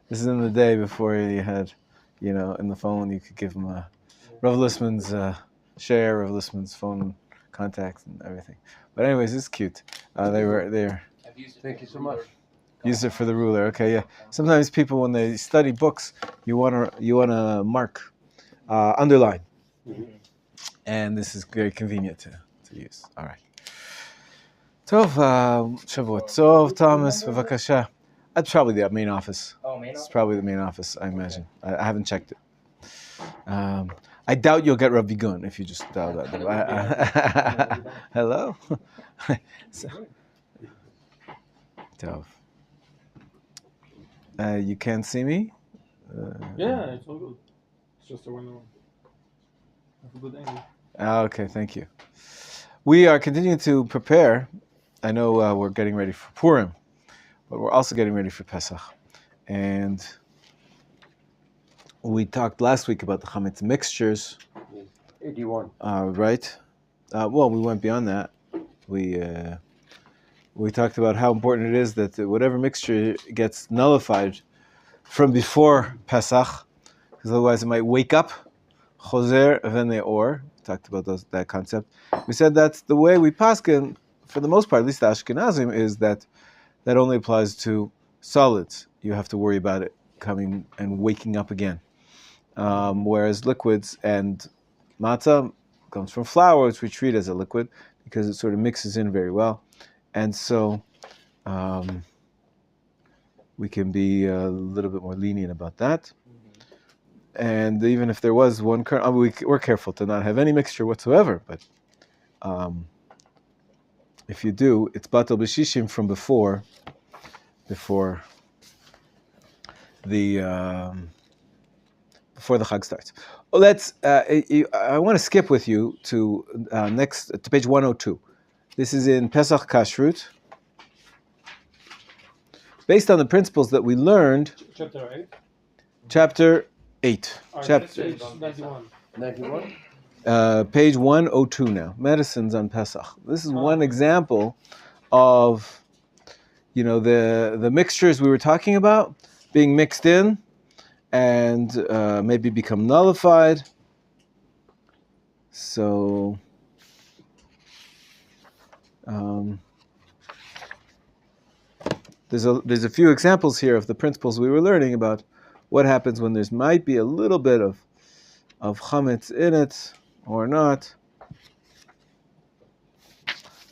This is in the day before you had, in the phone you could give them Rav Listman's share, Rav Listman's phone contacts and everything. But anyways, it's cute. They're Thank you so much. Use it for the ruler. Okay, yeah. Sometimes people, when they study books, you wanna mark, underline, and this is very convenient to use. All right. Tov, Shavuot Tov, Thomas, bevakasha. That's probably the main office. Oh, main office? It's probably the main office, I imagine. I haven't checked it. I doubt you'll get Rabbi Gun if you just dial that. Hello? So, Tov. You can't see me? Yeah, it's all good. It's just a window. Have a good angle. Okay, thank you. We are continuing to prepare. I know we're getting ready for Purim, but we're also getting ready for Pesach. And we talked last week about the chametz mixtures. 81. Right? Well, we went beyond that. We talked about how important it is that whatever mixture gets nullified from before Pesach, because otherwise it might wake up. Choser v'ne or. Talked about that concept. We said that's the way we paskin, for the most part, at least the Ashkenazim, is that only applies to solids. You have to worry about it coming and waking up again. Whereas liquids and matzah comes from flour, which we treat as a liquid because it sort of mixes in very well. And so we can be a little bit more lenient about that. And even if there was one kernel, we're careful to not have any mixture whatsoever. But if you do, it's batal b'shishim from before the Chag starts. Well, I want to skip with you to page 102. This is in Pesach Kashrut, based on the principles that we learned. Chapter 8. Chapter 8. Chapter 91. 91? Page 102 now. Medicines on Pesach. This is one example of, the mixtures we were talking about being mixed in and maybe become nullified. So there's a few examples here of the principles we were learning about what happens when there might be a little bit of chametz in it or not.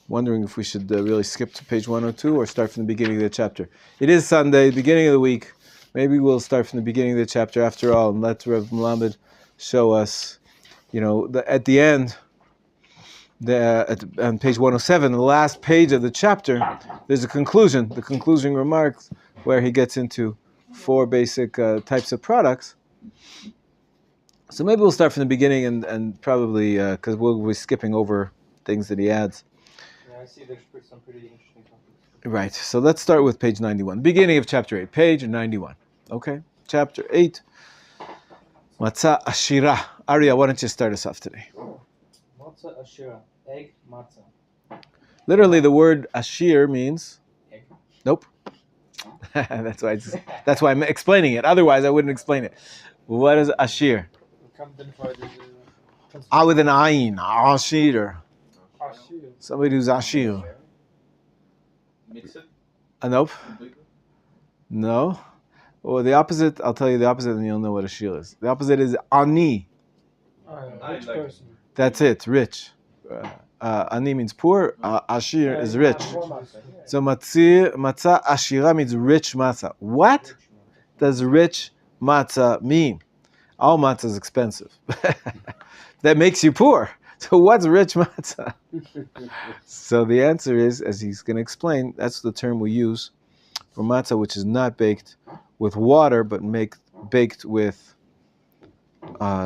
Wondering if we should really skip to page 102 or start from the beginning of the chapter. It is Sunday, beginning of the week. Maybe we'll start from the beginning of the chapter after all and let Rav Melamed show us, at the end, on page 107, the last page of the chapter, there's a conclusion. The conclusion remarks where he gets into 4 basic types of products. So maybe we'll start from the beginning and probably, because we'll be skipping over things that he adds. Yeah, I see there's some pretty interesting topics. Right, so let's start with page 91. Beginning of chapter 8, page 91. Okay, chapter 8. Matzah Ashira. Arya, why don't you start us off today? Matzah Ashira, egg matzah. Literally, the word ashir means Egg. Nope. That's why I'm explaining it. Otherwise, I wouldn't explain it. What is ashir? With an ayin, ashir. Somebody who's ashir. Mix it? Nope. No. Well, the opposite. I'll tell you the opposite, and you'll know what ashir is. The opposite is ani. Rich person. That's it. Rich. Ani means poor. Ashir is rich. So matzah ashira means rich matzah. What does rich matzah mean? All matzah is expensive. That makes you poor. So what's rich matzah? So the answer is, as he's going to explain, that's the term we use for matzah, which is not baked with water, but baked with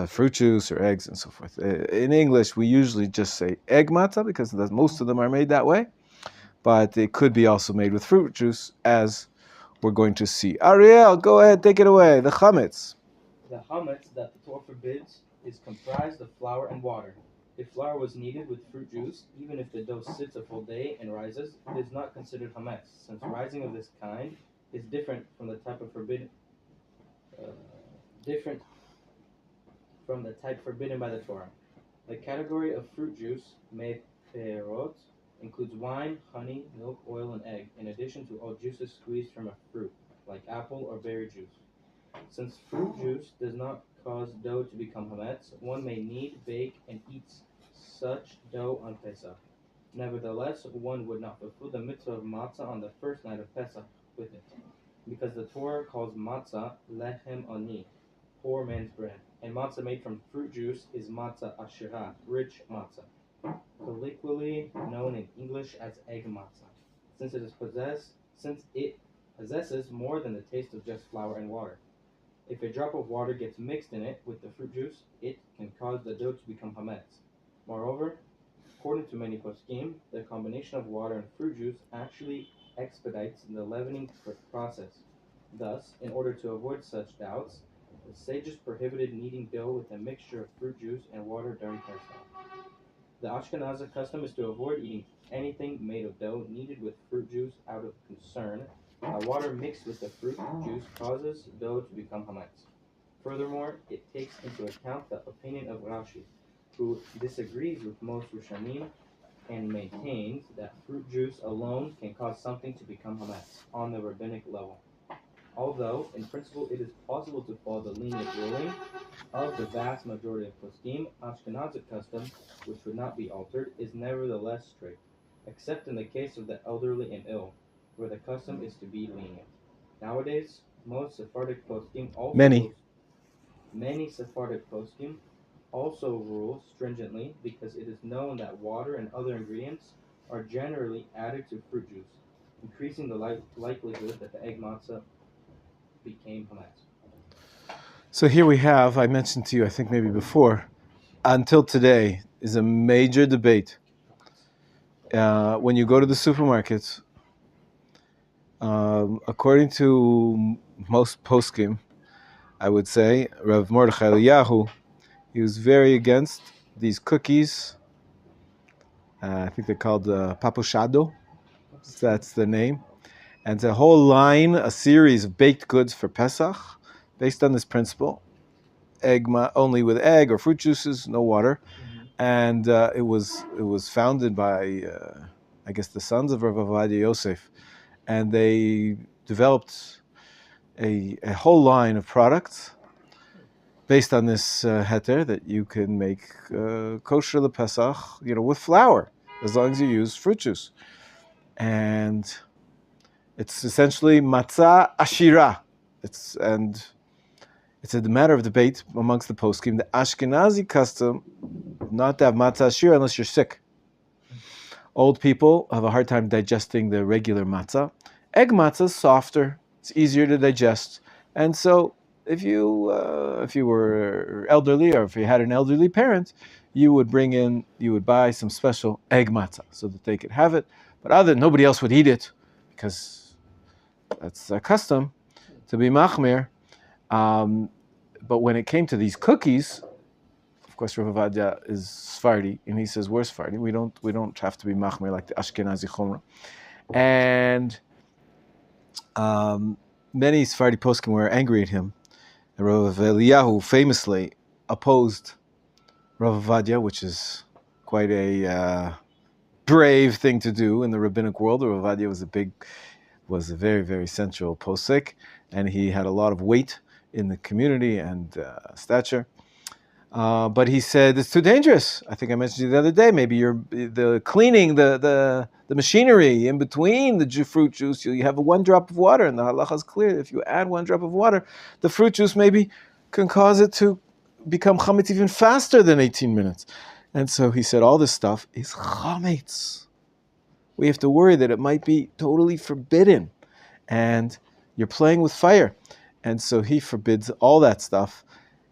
fruit juice or eggs and so forth. In English, we usually just say egg matzah because most of them are made that way, but it could be also made with fruit juice, as we're going to see. Ariel, go ahead, take it away. The chametz. The chametz that the Torah forbids is comprised of flour and water. If flour was kneaded with fruit juice, even if the dough sits a full day and rises, it is not considered chametz, since rising of this kind is different from the type of forbidden different from the type forbidden by the Torah. The category of fruit juice, made perot, includes wine, honey, milk, oil, and egg, in addition to all juices squeezed from a fruit, like apple or berry juice. Since fruit juice does not cause dough to become hametz, one may knead, bake, and eat such dough on Pesach. Nevertheless, one would not fulfill the mitzvah of matzah on the first night of Pesach with it, because the Torah calls matzah lechem ani, poor man's bread, and matzah made from fruit juice is matzah ashira, rich matzah, colloquially known in English as egg matzah, since it possesses more than the taste of just flour and water. If a drop of water gets mixed in it with the fruit juice, it can cause the dough to become hametz. Moreover, according to many poskim, the combination of water and fruit juice actually expedites the leavening process. Thus, in order to avoid such doubts, the sages prohibited kneading dough with a mixture of fruit juice and water during Pesach. The Ashkenazi custom is to avoid eating anything made of dough kneaded with fruit juice out of concern that water mixed with the fruit juice causes dough to become hametz. Furthermore, it takes into account the opinion of Rashi, who disagrees with most Rishonim and maintains that fruit juice alone can cause something to become hametz on the rabbinic level. Although, in principle, it is possible to follow the lenient ruling of the vast majority of poskim, Ashkenazi custom, which would not be altered, is nevertheless strict, except in the case of the elderly and ill, where the custom is to be lenient. Nowadays, most Sephardic poskim also many Sephardic poskim also rule stringently because it is known that water and other ingredients are generally added to fruit juice, increasing the likelihood that the egg matzah became hametz. So here we have, I mentioned to you, I think maybe before, until today, is a major debate. When you go to the supermarkets, according to most poskim, I would say, Rav Mordechai Eliyahu, he was very against these cookies. I think they're called paposhado. That's the name. And it's a whole line, a series of baked goods for Pesach, based on this principle: only with egg or fruit juices, no water. And it was founded by, I guess, the sons of Rav Ovadia Yosef, and they developed a whole line of products based on this heter that you can make kosher the Pesach, with flour, as long as you use fruit juice. And it's essentially matzah ashira. It's a matter of debate amongst the poskim. The Ashkenazi custom not to have matzah ashira unless you're sick. Old people have a hard time digesting the regular matzah. Egg matzah is softer. It's easier to digest. And so if you were elderly, or if you had an elderly parent, you would buy some special egg matzah so that they could have it. But nobody else would eat it because that's a custom to be machmir. But when it came to these cookies, of course, Rav Ovadia is Sephardi, and he says we're Sephardi. We don't have to be machmir like the Ashkenazi chomra. And many Sephardi poskim were angry at him. And Rav Eliyahu famously opposed Rav Ovadia, which is quite a brave thing to do in the rabbinic world. Rav Ovadia was a very, very central posek, and he had a lot of weight in the community and stature. But he said it's too dangerous. I think I mentioned to you the other day. Maybe you're cleaning the machinery in between the fruit juice. You have 1 drop of water, and the halacha is clear. If you add 1 drop of water, the fruit juice maybe can cause it to become chametz even faster than 18 minutes. And so he said all this stuff is chametz. We have to worry that it might be totally forbidden, and you're playing with fire. And so he forbids all that stuff.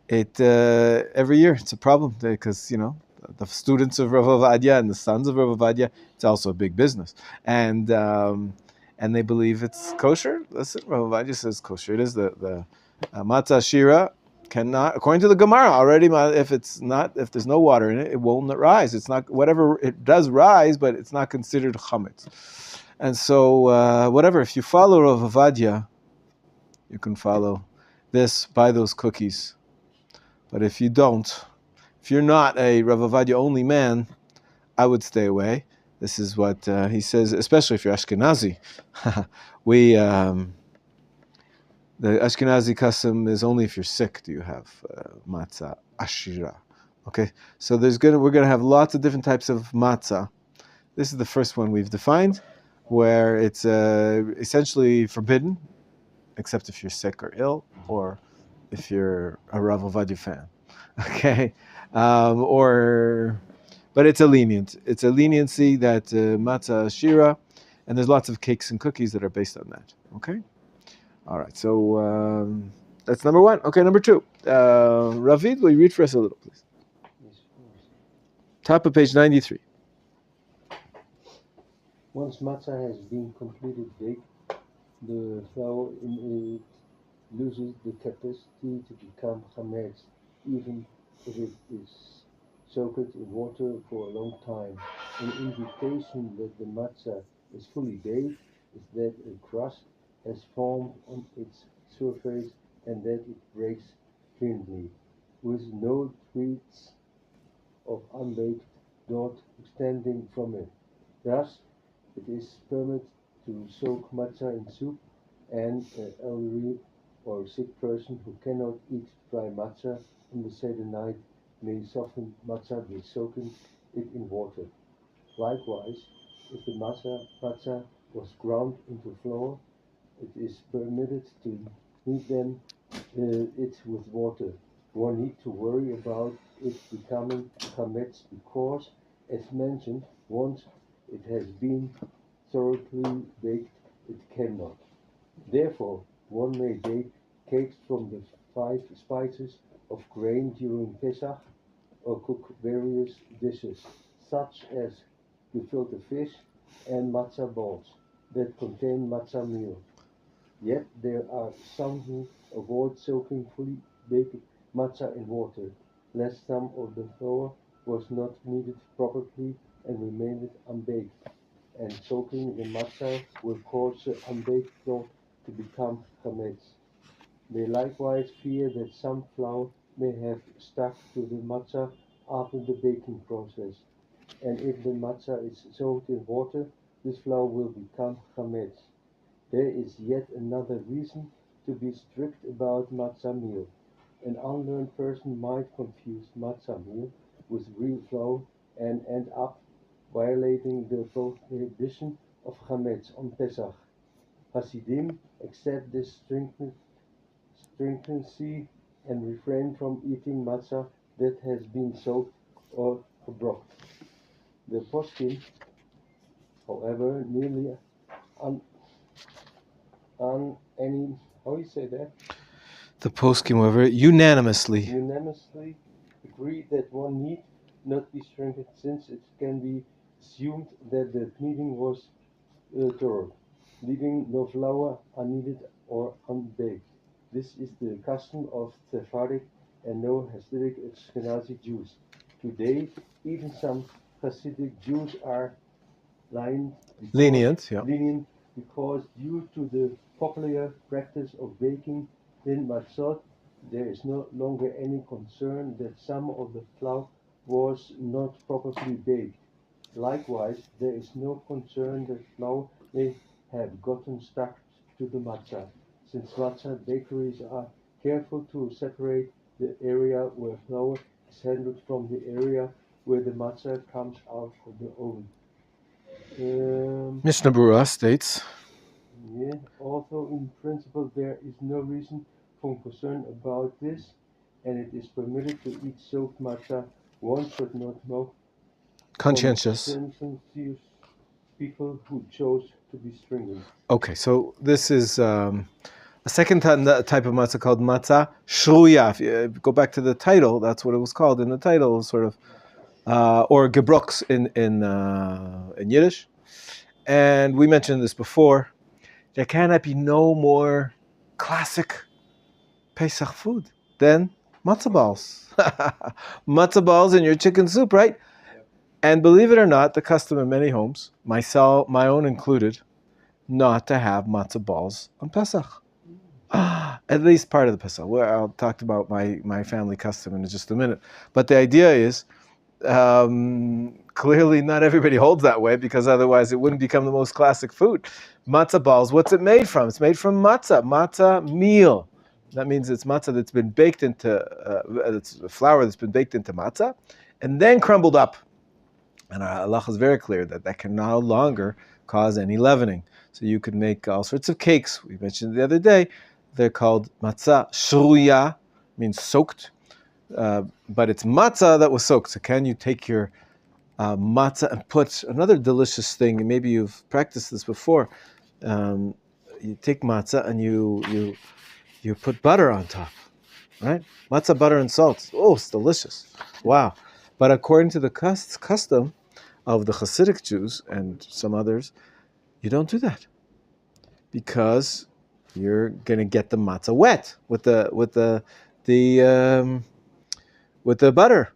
Every year it's a problem because the students of Rav Ovadia and the sons of Rav Ovadia, it's also a big business, and they believe it's kosher. Listen, Rav Ovadia says kosher. It is the matzah shira cannot, according to the Gemara already. If there's no water in it, it will not rise. It's not, whatever it does rise, but it's not considered chametz. And so whatever, if you follow Rav Ovadia, you can follow this, buy those cookies. But if you don't, if you're not a Rav Ovadia only man, I would stay away. This is what he says, especially if you're Ashkenazi. The Ashkenazi custom is only if you're sick do you have matzah ashira. Okay, so we're gonna have lots of different types of matzah. This is the first one we've defined, where it's essentially forbidden, except if you're sick or ill, or if you're a Rav Ovadia fan. Okay, but it's a leniency that matzah shira, and there's lots of cakes and cookies that are based on that. Okay, all right. So that's number one. Okay, number two. Ravid, will you read for us a little, please? Top of page 93. Once matzah has been completely baked, the flour in it loses the capacity to become chametz, even if it is soaked in water for a long time. An indication that the matzah is fully baked is that a crust has formed on its surface and that it breaks thinly, with no threads of unbaked dough extending from it. Thus, it is permitted to soak matzah in soup, and an elderly or sick person who cannot eat dry matzah on the Seder night may soften matzah by soaking it in water. Likewise, if the matzah was ground into flour, it is permitted to knead it with water. One need to worry about it becoming chametz because, as mentioned, once it has been thoroughly baked, it cannot. Therefore, one may bake cakes from the 5 spices of grain during Pesach, or cook various dishes, such as gefilte fish and matzah balls that contain matzah meal. Yet there are some who avoid soaking fully baked matzah in water, lest some of the flour was not kneaded properly and remained unbaked, and soaking the matzah will cause the unbaked dough to become chametz. They likewise fear that some flour may have stuck to the matzah after the baking process, and if the matzah is soaked in water, this flour will become chametz. There is yet another reason to be strict about matzah meal. An unlearned person might confuse matzah meal with real flour and end up violating the prohibition of chametz on Pesach. Hasidim accept this stringency and refrain from eating matzah that has been soaked or gebroken. The poskim, however, nearly The poskim, however, unanimously agree that one need not be strengthened, since it can be assumed that the kneading was thorough, leaving no flour unneeded or unbaked. This is the custom of Sephardic and no Hasidic Ashkenazi Jews. Today, even some Hasidic Jews are lenient because due to the popular practice of baking thin matzot, there is no longer any concern that some of the flour was not properly baked. Likewise, there is no concern that flour may have gotten stuck to the matzah, since matzah bakeries are careful to separate the area where flour is handled from the area where the matzah comes out of the oven. Mishnah Berurah states, although in principle there is no reason for concern about this, and it is permitted to eat soaked matzah, one should not mock conscientious people who chose to be stringent. Okay, so this is a second type of matzah called matzah shruya. If you go back to the title, that's what it was called in the title, it was sort of, or gebroks in Yiddish. And we mentioned this before. There cannot be no more classic Pesach food than matzah balls. Matzah balls in your chicken soup, right? And believe it or not, the custom in many homes, my own included, not to have matzah balls on Pesach. At least part of the Pesach. Well, I'll talk about my family custom in just a minute. But the idea is, clearly not everybody holds that way, because otherwise it wouldn't become the most classic food. Matzah balls, what's it made from? It's made from matzah meal. That means it's matzah that's been baked into, it's flour that's been baked into matzah, and then crumbled up. And our halacha is very clear that that can no longer cause any leavening. So you could make all sorts of cakes. We mentioned the other day, they're called matzah shruya, means soaked. But it's matzah that was soaked. So can you take your matzah and put another delicious thing, and maybe you've practiced this before, you take matzah and you put butter on top, right? Matzah, butter, and salt. Oh, it's delicious. Wow. But according to the custom of the Hasidic Jews and some others, you don't do that, because you're going to get the matzah wet with the butter,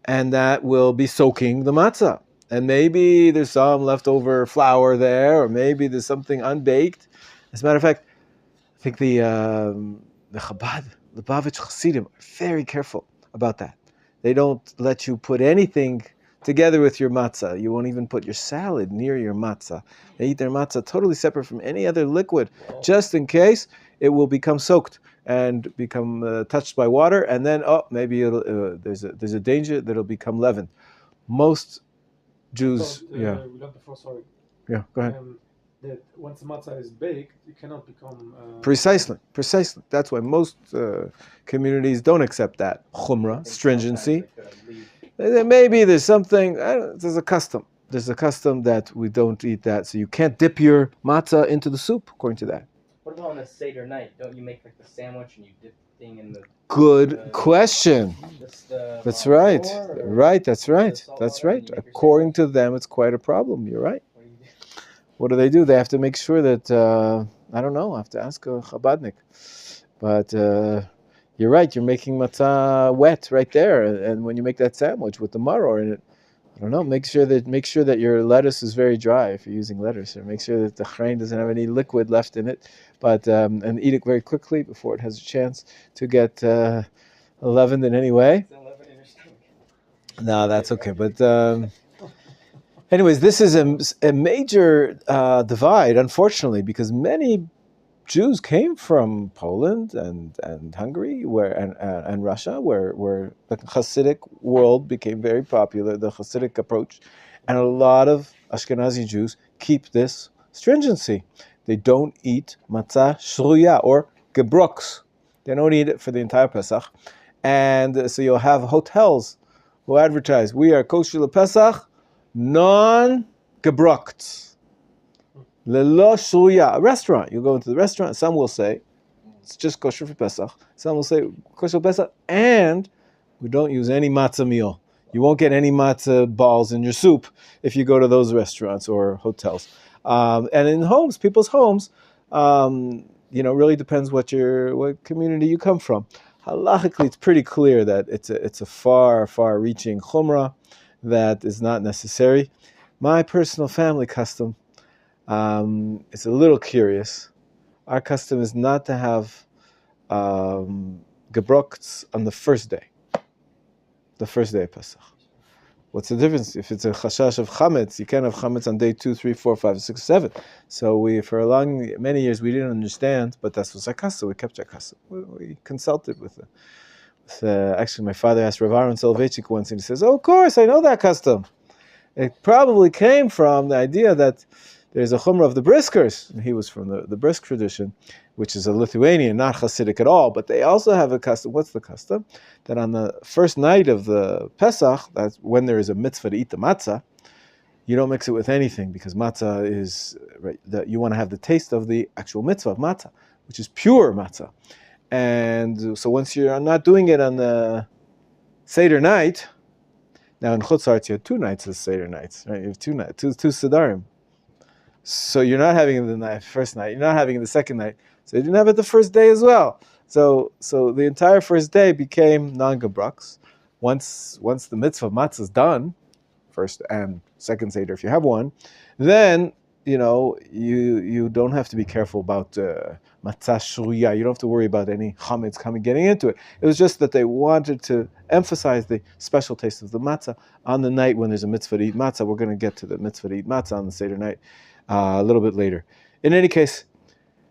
and that will be soaking the matzah. And maybe there's some leftover flour there, or maybe there's something unbaked. As a matter of fact, I think the Chabad, the Lubavitch Hasidim, are very careful about that. They don't let you put anything together with your matzah. You won't even put your salad near your matzah. They eat their matzah totally separate from any other liquid, just in case it will become soaked and become touched by water, and then maybe there's a danger that it'll become leavened. Most Jews, We learned before, sorry. Yeah, go ahead. That once the matzah is baked, it cannot become... Precisely. That's why most communities don't accept that chumrah, stringency. Maybe there's something, there's a custom. There's a custom that we don't eat that, so you can't dip your matzah into the soup, according to that. What about on a Seder night? Don't you make like the sandwich and you dip the thing in the... Good question. That's right. That's right. According to them, it's quite a problem. You're right. What do? They have to make sure that, I don't know, I have to ask a Chabadnik. But you're right, you're making matzah wet right there. And when you make that sandwich with the maror in it, I don't know, make sure that your lettuce is very dry if you're using lettuce, or make sure that the chrein doesn't have any liquid left in it. But and eat it very quickly before it has a chance to get leavened in any way. No, that's okay. But anyways, this is a major divide, unfortunately, because many Jews came from Poland and Hungary and Russia, where the Hasidic world became very popular, the Hasidic approach, and a lot of Ashkenazi Jews keep this stringency. They don't eat matzah shruya or gebroks. They don't eat it for the entire Pesach, and so you'll have hotels who advertise, "We are kosher lePesach, non-gebrokt." Lelo shruya, a restaurant. You go into the restaurant, some will say, it's just kosher for Pesach. Some will say, kosher for Pesach, and we don't use any matzah meal. You won't get any matzah balls in your soup if you go to those restaurants or hotels. And in homes, people's homes, really depends what community you come from. Halachically, it's pretty clear that it's a far, far-reaching chumrah that is not necessary. My personal family custom, it's a little curious. Our custom is not to have gebrokts on the first day of Pesach. What's the difference? If it's a chashash of chametz, you can't have chametz on day 2, 3, 4, 5, 6, 7. So for many years we didn't understand, but that was our custom. We kept our custom. We consulted with actually my father asked Rav Aaron Soloveitchik once, and he says, "Oh, of course, I know that custom. It probably came from the idea that there's a chumrah of the briskers." And he was from the brisk tradition, which is a Lithuanian, not Hasidic at all, but they also have a custom. What's the custom? That on the first night of the Pesach, that's when there is a mitzvah to eat the matzah, you don't mix it with anything, because matzah is, right, that you want to have the taste of the actual mitzvah of matzah, which is pure matzah. And so once you're not doing it on the Seder night, now in Chutz La'aretz you have 2 nights of Seder nights, right? You have 2 nights, two Sedarim. So you're not having it the first night, you're not having it the second night. So you didn't have it the first day as well. So the entire first day became non-gebroks. Once the mitzvah of matzah is done, first and second Seder if you have one, then you don't have to be careful about matzah shruya. You don't have to worry about any chametz getting into it. It was just that they wanted to emphasize the special taste of the matzah on the night when there's a mitzvah to eat matzah. We're going to get to the mitzvah to eat matzah on the Seder night a little bit later. In any case,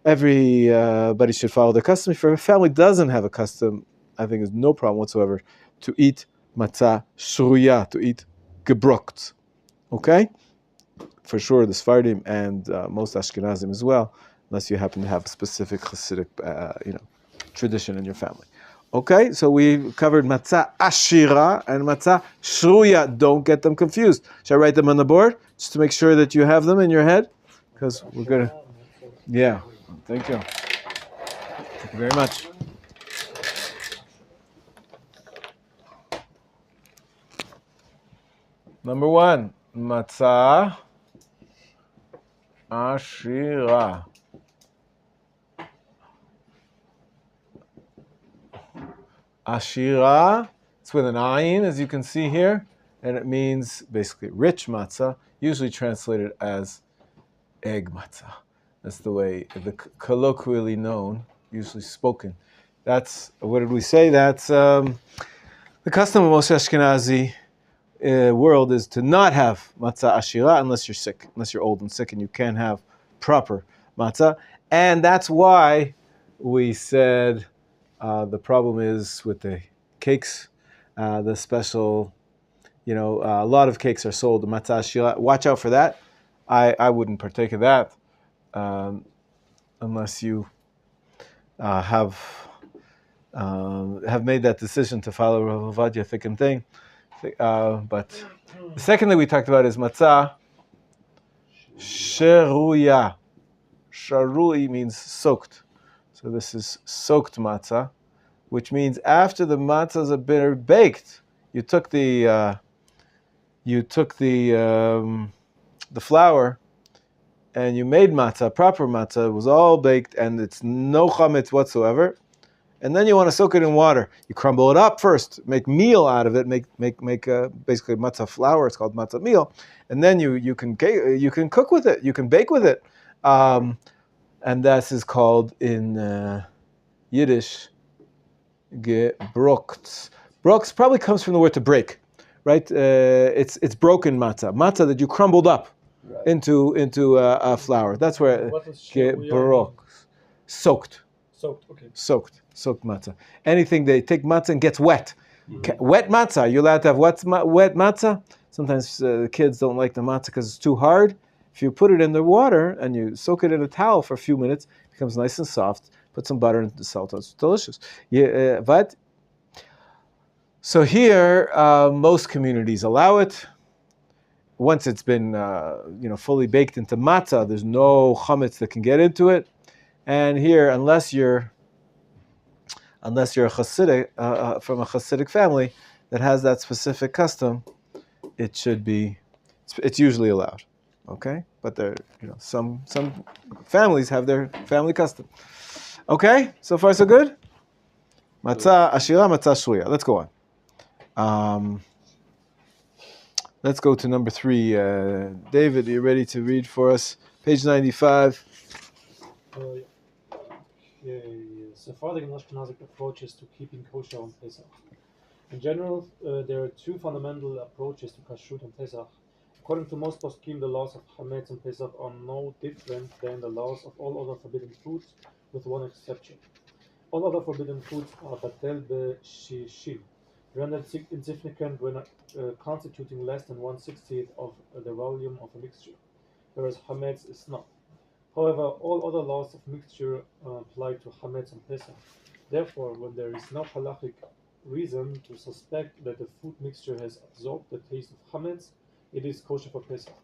everybody should follow their custom. If your family doesn't have a custom, I think there's no problem whatsoever to eat matzah shruya, to eat gebrokt. Okay? For sure, the Sfardim and most Ashkenazim as well, unless you happen to have a specific Hasidic, tradition in your family. Okay, so we covered matzah ashira and matzah shruya. Don't get them confused. Should I write them on the board just to make sure that you have them in your head? Because we're gonna. Yeah, thank you. Thank you very much. Number 1, matzah ashira. Ashira, it's with an ayin, as you can see here, and it means basically rich matzah, usually translated as egg matzah. That's the way the colloquially known, usually spoken. That's, what did we say? That's the custom of most Ashkenazi world is to not have matzah ashira unless you're sick, unless you're old and sick and you can't have proper matzah. And that's why we said the problem is with the cakes, the special, a lot of cakes are sold, the matzah ashira. Watch out for that. I wouldn't partake of that unless you have made that decision to follow Rav Ovadia thick and thin. But the second thing we talked about is matzah sheruya. Sharui means soaked. So this is soaked matzah, which means after the matzahs have been baked, you took the flour and you made matzah, proper matzah. It was all baked and it's no chametz whatsoever. And then you want to soak it in water. You crumble it up first, make meal out of it, make basically matzah flour. It's called matzah meal, and then you can cook with it. You can bake with it, and this is called in Yiddish gebrokt. Brokt probably comes from the word to break, right? It's broken matzah that you crumbled up into a flour. That's where gebrokt, soaked. Soaked matzah. Anything they take matzah and gets wet. Mm-hmm. Wet matzah. You're allowed to have wet matzah. Sometimes the kids don't like the matzah because it's too hard. If you put it in the water and you soak it in a towel for a few minutes, it becomes nice and soft. Put some butter and salt. It's delicious. But so here, most communities allow it. Once it's been fully baked into matzah, there's no chametz that can get into it. And here, unless you're a Hasidic from a Hasidic family that has that specific custom, it's usually allowed. Okay, but there, some families have their family custom. Okay, so far so good. Matzah ashira, matzah shruya. Let's go on. Let's go to number 3. David, are you ready to read for us? Page 95. Sephardic and Ashkenazic approaches to keeping kosher on Pesach. In general, there are 2 fundamental approaches to kashrut on Pesach. According to most poskim, the laws of Hametz on Pesach are no different than the laws of all other forbidden foods, with one exception. All other forbidden foods are batel b'shishim, rendered insignificant when constituting less than 1/60th of the volume of a mixture, whereas Hametz is not. However, all other laws of mixture apply to Hametz and Pesach. Therefore, when there is no halachic reason to suspect that the food mixture has absorbed the taste of Hametz, it is kosher for Pesach.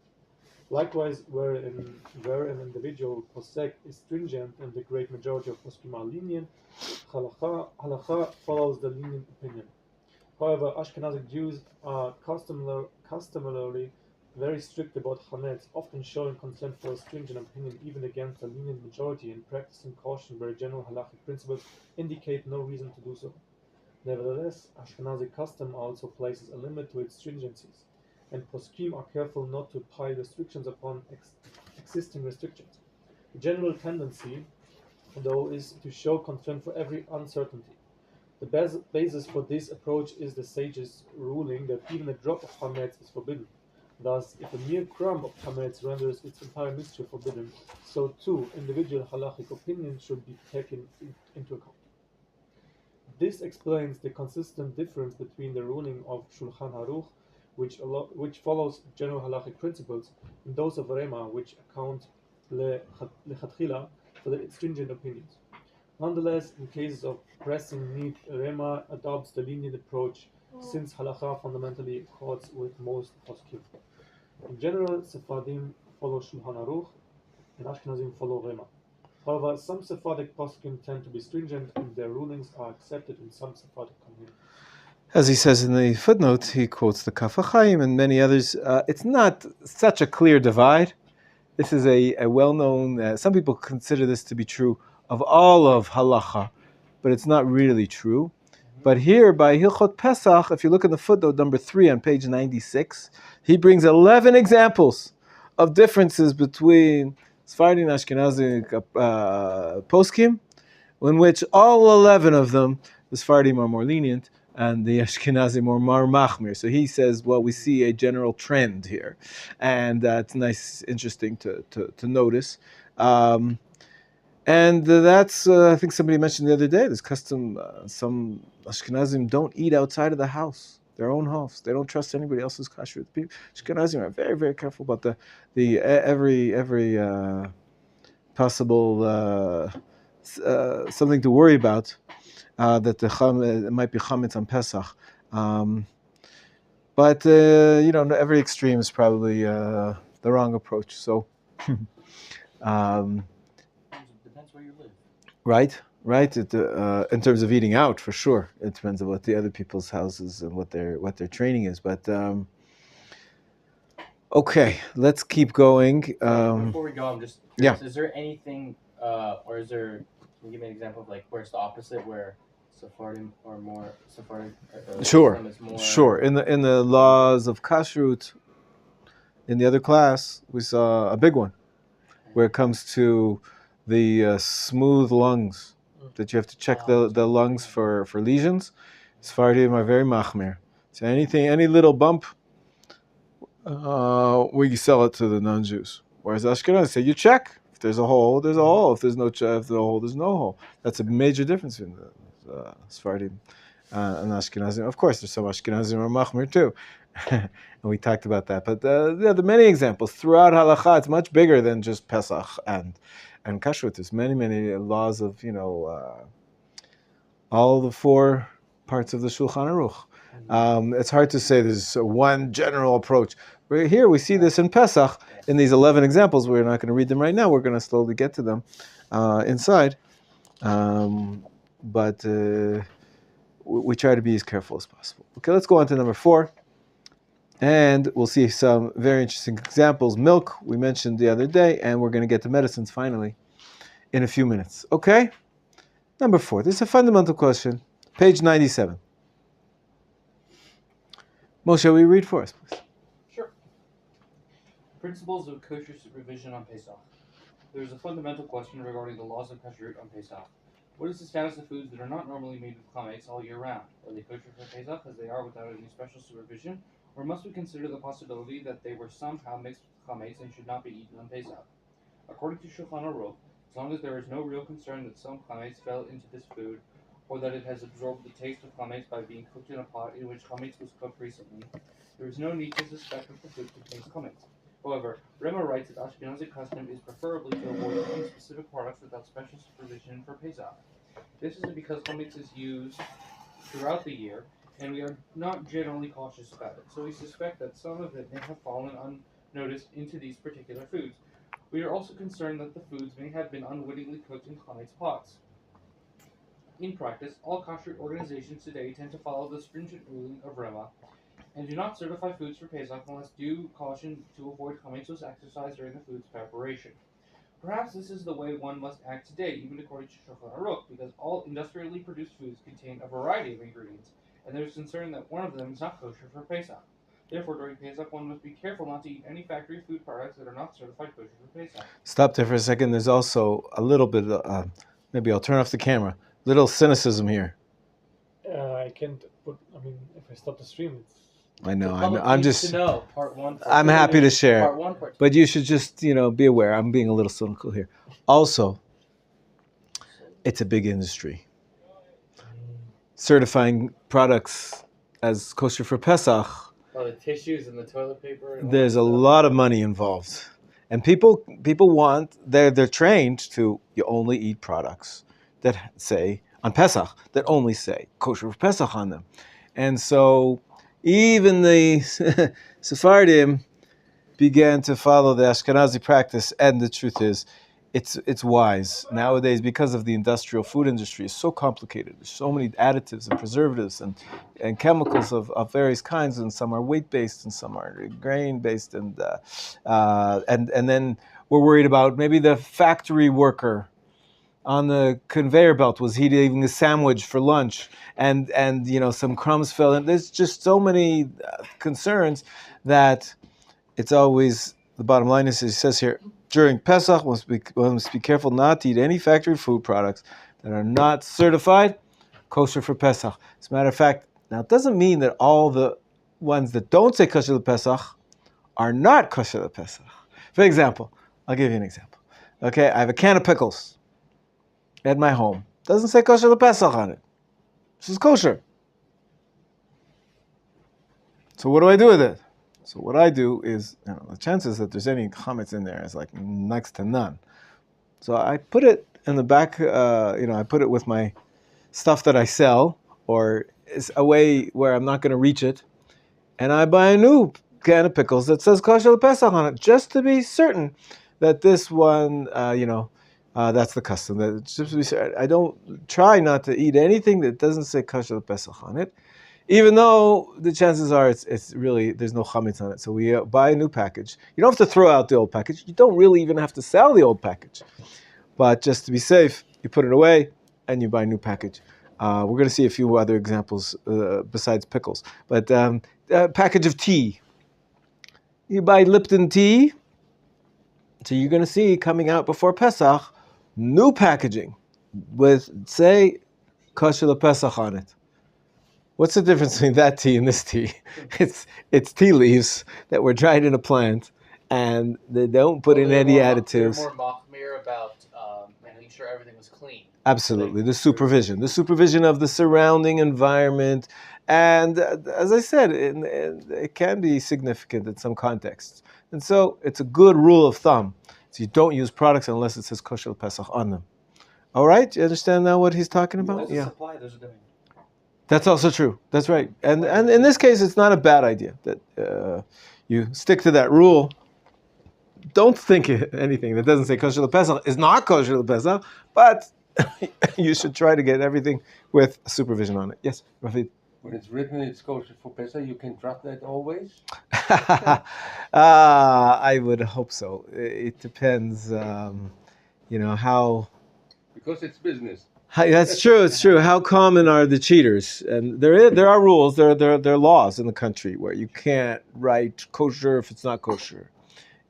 Likewise, where an individual posek is stringent and the great majority of poskim are lenient, halacha follows the lenient opinion. However, Ashkenazic Jews are customarily very strict about Hametz, often showing contempt for a stringent opinion even against a lenient majority, and practicing caution where general halachic principles indicate no reason to do so. Nevertheless, Ashkenazic custom also places a limit to its stringencies. and poskim are careful not to pile restrictions upon existing restrictions. The general tendency, though, is to show concern for every uncertainty. The basis for this approach is the sage's ruling that even a drop of chametz is forbidden. Thus, if a mere crumb of chametz renders its entire mixture forbidden, so too individual halachic opinions should be taken into account. This explains the consistent difference between the ruling of Shulchan Aruch, which follows general halachic principles, and those of Rema, which account lechatchila for the stringent opinions. Nonetheless, in cases of pressing need, Rema adopts the lenient approach, since halacha fundamentally accords with most poskim. In general, Sephardim follow Shulchan Aruch, and Ashkenazim follow Rema. However, some Sephardic poskim tend to be stringent, and their rulings are accepted in some Sephardic communities. As he says in the footnote, he quotes the Kaf HaChaim and many others. It's not such a clear divide. This is a well-known, some people consider this to be true of all of halacha, but it's not really true. But here, by Hilchot Pesach, if you look at the footnote number 3 on page 96, he brings 11 examples of differences between Sephardi and Ashkenazi poskim, in which all 11 of them, the Sephardim are more lenient, and the Ashkenazim are more machmir. So he says, well, we see a general trend here. And it's nice, interesting to notice. And that's, I think somebody mentioned the other day, this custom, some Ashkenazim don't eat outside of the house, their own house. They don't trust anybody else's kashrut. Ashkenazim are very, very careful about every possible something to worry about. That it might be chametz on Pesach, but every extreme is probably the wrong approach. So, Depends where you live. Right. In terms of eating out, for sure, it depends on what the other people's houses and what their training is. But okay, let's keep going. Before we go, I'm just curious, Yeah. Is there anything, or is there? Can you give me an example of where it's the opposite, where Sephardim are more Sephardim? Sure. Islam is more, Sure. In the laws of kashrut, in the other class, we saw a big one, where it comes to the smooth lungs, that you have to check the lungs for lesions. Sephardim are very machmir. So any little bump, we sell it to the non-Jews. Whereas Ashkenaz say you check. If there's a hole, there's a hole. If there's no if there's a hole, there's no hole. That's a major difference in the Sephardim and Ashkenazim. Of course, there's some Ashkenazim are machmir too, and we talked about that. But there are many examples throughout halacha. It's much bigger than just Pesach and kashrut. There's many laws of all the 4 parts of the Shulchan Aruch. It's hard to say there's one general approach. Here we see this in Pesach, in these 11 examples. We're not going to read them right now. We're going to slowly get to them inside. But we try to be as careful as possible. Okay, let's go on to number 4. And we'll see some very interesting examples. Milk, we mentioned the other day, and we're going to get to medicines finally in a few minutes. Okay? Number 4. This is a fundamental question. Page 97. Moshe, will you read for us, please? Sure. Principles of kosher supervision on Pesach. There is a fundamental question regarding the laws of kashrut on Pesach. What is the status of foods that are not normally made with chametz all year round? Are they kosher for Pesach as they are without any special supervision, or must we consider the possibility that they were somehow mixed with chametz and should not be eaten on Pesach? According to Shulchan Aruch, as long as there is no real concern that some chametz fell into this food, or that it has absorbed the taste of chametz by being cooked in a pot in which chametz was cooked recently, there is no need to suspect that the food contains chametz. However, Rema writes that Ashkenazi custom is preferably to avoid eating specific products without special supervision for Pesach. This is because chametz is used throughout the year, and we are not generally cautious about it, so we suspect that some of it may have fallen unnoticed into these particular foods. We are also concerned that the foods may have been unwittingly cooked in chametz pots. In practice, all kashrut organizations today tend to follow the stringent ruling of Rema and do not certify foods for Pesach unless due caution to avoid chametz was exercised during the food's preparation. Perhaps this is the way one must act today, even according to Shulchan Aruch, because all industrially produced foods contain a variety of ingredients, and there is concern that one of them is not kosher for Pesach. Therefore, during Pesach, one must be careful not to eat any factory food products that are not certified kosher for Pesach. Stop there for a second. There's also a little bit, maybe I'll turn off the camera. Little cynicism here. I can't put. I mean, if I stop the stream, it's. I know. The public I'm needs just. to know. Part 1. Part I'm 2. happy to share, Part 1. Part 2. but you should just, be aware. I'm being a little cynical here. Also, it's a big industry. Certifying products as kosher for Pesach. Oh, the tissues and the toilet paper. And There's a lot of money involved, and people want. They're trained to. You only eat products that say on Pesach that only say kosher for Pesach on them, and so even the Sephardim began to follow the Ashkenazi practice, and the truth is, it's wise nowadays because of the industrial food industry. It's so complicated. There's so many additives and preservatives and chemicals of various kinds, and some are weight based and some are grain based, and then we're worried about maybe the factory worker on the conveyor belt was eating a sandwich for lunch, and some crumbs fell in. There's just so many concerns that it's always the bottom line is, it says here, during Pesach, one must be careful not to eat any factory food products that are not certified kosher for Pesach. As a matter of fact, now it doesn't mean that all the ones that don't say kosher to Pesach are not kosher to Pesach. For example, I'll give you an example. Okay, I have a can of pickles at my home. Doesn't say kosher to Pesach on it. This is kosher. So what do I do with it? So what I do is, the chances that there's any chametz in there is like next to none. So I put it in the back, I put it with my stuff that I sell, or it's a way where I'm not going to reach it, and I buy a new can of pickles that says kosher Pesach on it, just to be certain that this one, that's the custom. That just to be certain. I don't try not to eat anything that doesn't say kosher Pesach on it, even though the chances are it's really, there's no chametz on it. So we buy a new package. You don't have to throw out the old package. You don't really even have to sell the old package. But just to be safe, you put it away and you buy a new package. We're going to see a few other examples besides pickles. But a package of tea. You buy Lipton tea. So you're going to see coming out before Pesach, new packaging with, say, kosher Pesach on it. What's the difference between that tea and this tea? It's tea leaves that were dried in a plant, and they don't put in any additives. They're more Machmir about making sure everything was clean. Absolutely, the supervision of the surrounding environment, and as I said, it can be significant in some contexts. And so it's a good rule of thumb. So you don't use products unless it says kosher Pesach on them. All right, you understand now what he's talking about? Yeah. Supply, there's a demand. That's also true. That's right. And in this case, it's not a bad idea that you stick to that rule. Don't think anything that doesn't say kosher Pesach is not kosher Pesach, but you should try to get everything with supervision on it. Yes, Rabbi. When it's written it's kosher for Pesach, you can trust that always? I would hope so. It depends, how... Because it's business. That's true. It's true. How common are the cheaters? And there are rules. There are laws in the country where you can't write kosher if it's not kosher.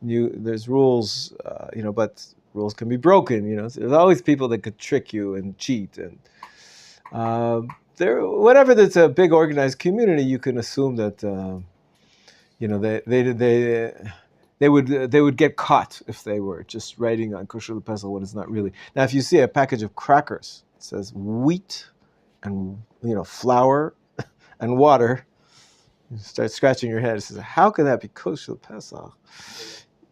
There's rules, but rules can be broken. There's always people that could trick you and cheat, and whatever. That's a big organized community. You can assume that they would get caught if they were just writing on kosher Pesach when it's not really. Now, if you see a package of crackers, it says wheat and flour and water, you start scratching your head. It says, how can that be kosher Pesach?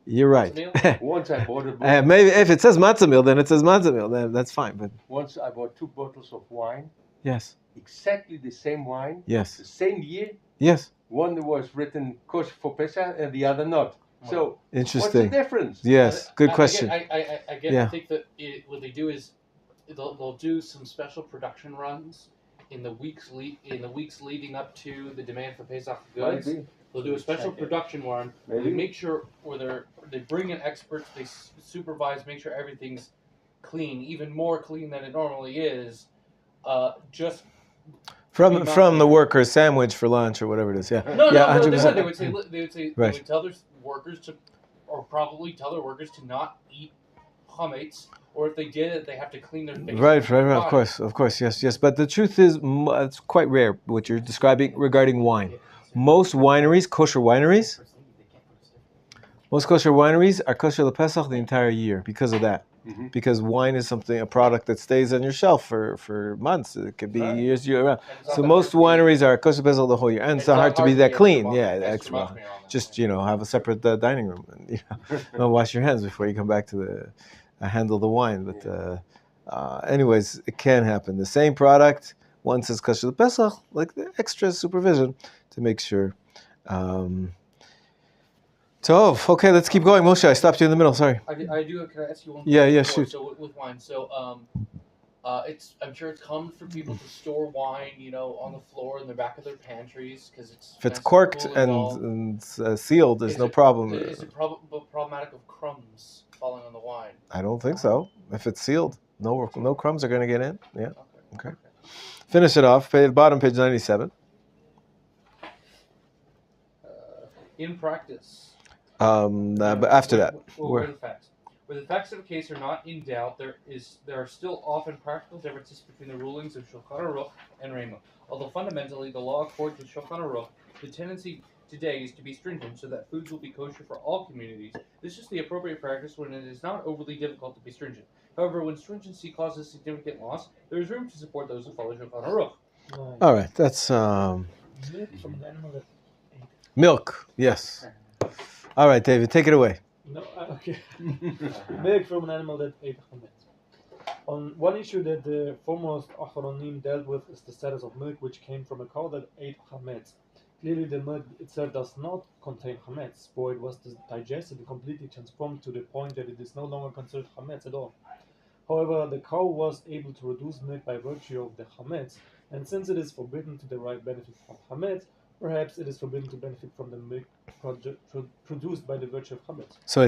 You're right. Once I bought a bottle. Maybe if it says matzah meal, then it says matzah meal. Then that's fine. But once I bought 2 bottles of wine. Yes. Exactly the same wine. Yes. The same year. Yes. One was written kosher for Pesach and the other not. So interesting. What's the difference? Yes. Good question. I think that what they do is they'll do some special production runs in the weeks leading up to the demand for Pesach goods. Maybe. They'll do a special production run. They make sure they bring in experts. They supervise, make sure everything's clean, even more clean than it normally is. Just From the worker's sandwich for lunch or whatever it is. Yeah. No, Yeah, no, 100%. they would say Right. they would tell their workers to, or probably tell their workers to not eat chametz, or if they did it, they have to clean their face. Right. Of course, yes. But the truth is, it's quite rare what you're describing regarding wine. Most wineries, kosher wineries, are kosher LePesach the entire year because of that. Mm-hmm. Because wine is a product that stays on your shelf for months. It could be years around. So most wineries are kosher Pesach the whole year, and it's not hard to be that clean. Yeah, extra. Just have a separate dining room and wash your hands before you come back to handle the wine. But anyways, it can happen. The same product, one says kosher Pesach, like the extra supervision to make sure. Tov, okay, let's keep going. Moshe, I stopped you in the middle. Sorry. I do. Can I ask you one? Yeah, shoot. So with wine, I'm sure it's common for people to store wine, on the floor in the back of their pantries because it's. If it's nice corked and cool and sealed, there's no problem. Is it problematic of crumbs falling on the wine? I don't think so. If it's sealed, no crumbs are going to get in. Yeah. Okay. Okay. Finish it off. Bottom page 97. In practice. But after that, where the facts. Where the facts of a case are not in doubt, there are still often practical differences between the rulings of Shulchan Aruch and Rema. Although fundamentally the law accords with Shulchan Aruch, the tendency today is to be stringent so that foods will be kosher for all communities. This is the appropriate practice when it is not overly difficult to be stringent. However, when stringency causes significant loss, there is room to support those who follow Shulchan Aruch. All right, that's milk. Yes. All right, David, take it away. No, okay. Milk from an animal that ate chametz. On one issue that the foremost Achronim dealt with is the status of milk which came from a cow that ate chametz. Clearly, the milk itself does not contain chametz, for it was digested and completely transformed to the point that it is no longer considered chametz at all. However, the cow was able to produce milk by virtue of the chametz, and since it is forbidden to derive benefit from chametz, perhaps it is forbidden to benefit from the milk produced by the virtue of chametz. So